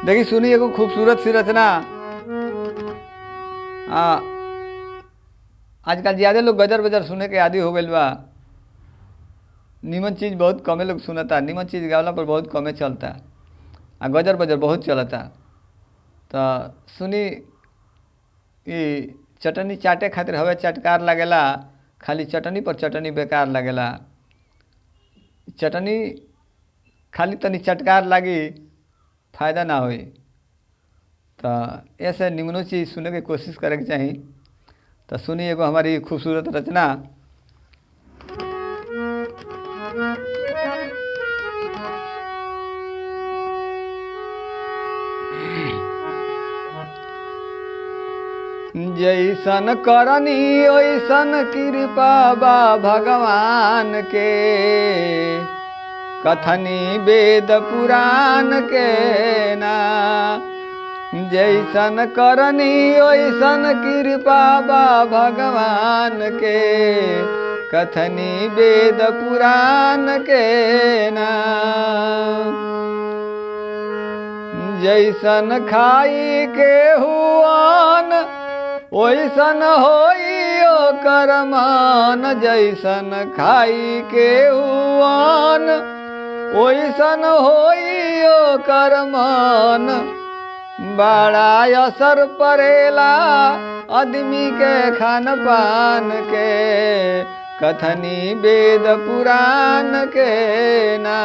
देखी सुनी एगो खूबसूरत सी रचना। आजकल ज़्यादा लोग गजर बजर सुने के आदी हो गइल बा। निमन चीज़ बहुत कमे लोग सुनता, निमन चीज़ गावला पर बहुत कमे चलता आ गजर बजर बहुत चलता। तो सुनी चटनी चाटे खातिर हवे चटकार लगेला, खाली चटनी पर चटनी बेकार लगेला। चटनी खाली तनी चटकार लागी, फायदा ना होई। तो ऐसे निमनो चीज़ सुने की कोशिश करे के चाही। तो सुनी एगो हमारी खूबसूरत रचना। जैसन करनी ओइसन कृपा बा भगवान के, कथनी वेद पुराण के ना। जैसन करनी ओइसन कृपा बा भगवान के, कथनी वेद पुराण के ना। जैसन खाई के हुआन ओइसन होई ओकर मान। जैसन खाई के हुआन ओइसन होई ओकर मान। बड़ा असर पड़ेला आदमी के खान पान के, कथनी वेद पुराण के ना।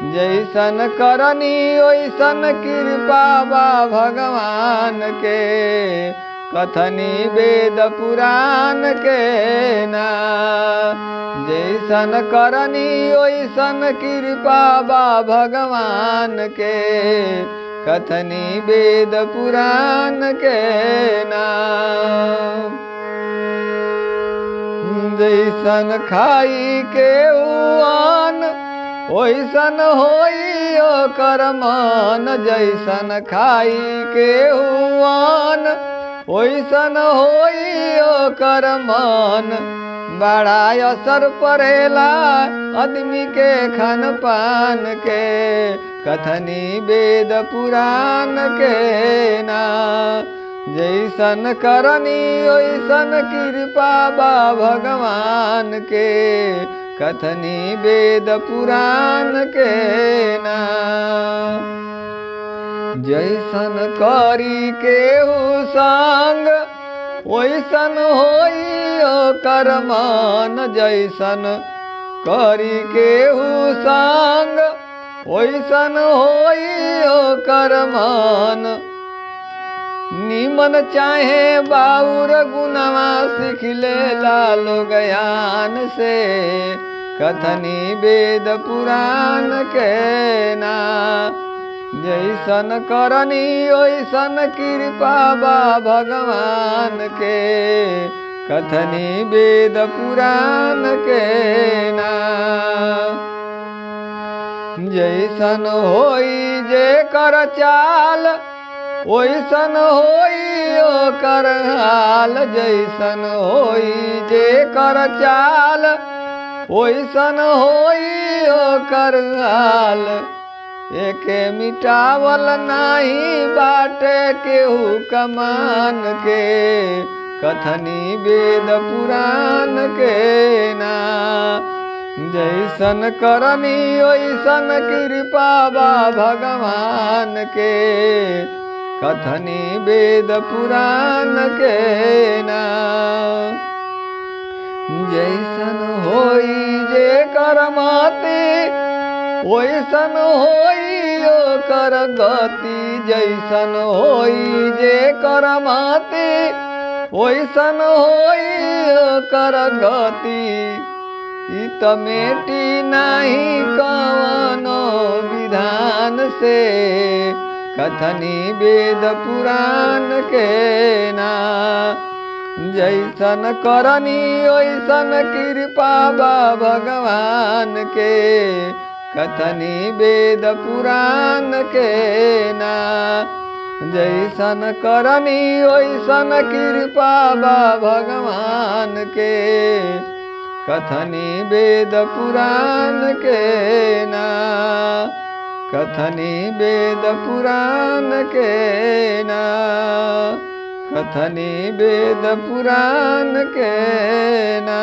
जैसन करनी ओइसन कृपा बा भगवान के, कथनी वेद पुराण के ना। जैसन करनी ओइसन कृपा बा भगवान के, कथनी वेद पुराण के ना। जैसन खाई के हुआन ओइसन होई ओकर मान। जैसन खाई के हुआन ओइसन होई ओकर मान। बड़ा असर पड़ेला आदमी के खान पान के, कथनी वेद पुराण के ना। जैसन करनी ओइसन कृपा बा भगवान के, कथनी वेद पुराण के ना। जैसन करी केहू संग ओइसन होई ओकर मान। जैसन करी केहू संग ओइसन होई ओकर मान। निमन चाहे बाउर गुनवा सीख लेला लोग ज्ञान से, कथनी वेद पुराण के ना। जैसन करनी ओइसन कृपा बा भगवान के, कथनी वेद पुराण के ना। जैसन होई जे कर चाल ओइसन होई ओकर हाल। जैसन होई जे कर चाल ओइसन होई ओकर हाल। एके मिटावल नाही बाटे केहू कमान के, कथनी वेद पुराण के ना। जैसन करनी ओइसन कृपा बा भगवान के, कथनी वेद पुराण के ना। जैसन होई जे करमति ओइसन होई ओकर गति। जैसन होई जे करमति ओइसन होई ओकर गति। ई त मेटी नाही कवनो विधान से, कथनी वेद पुराण के ना। जैसन करनी ओइसन कृपा बा भगवान के, कथनी वेद पुराण के ना। जैसन करनी ओइसन कृपा बा भगवान के, कथनी वेद पुराण के ना। कथनी वेद पुराण के ना, कथनी वेद पुराण के ना।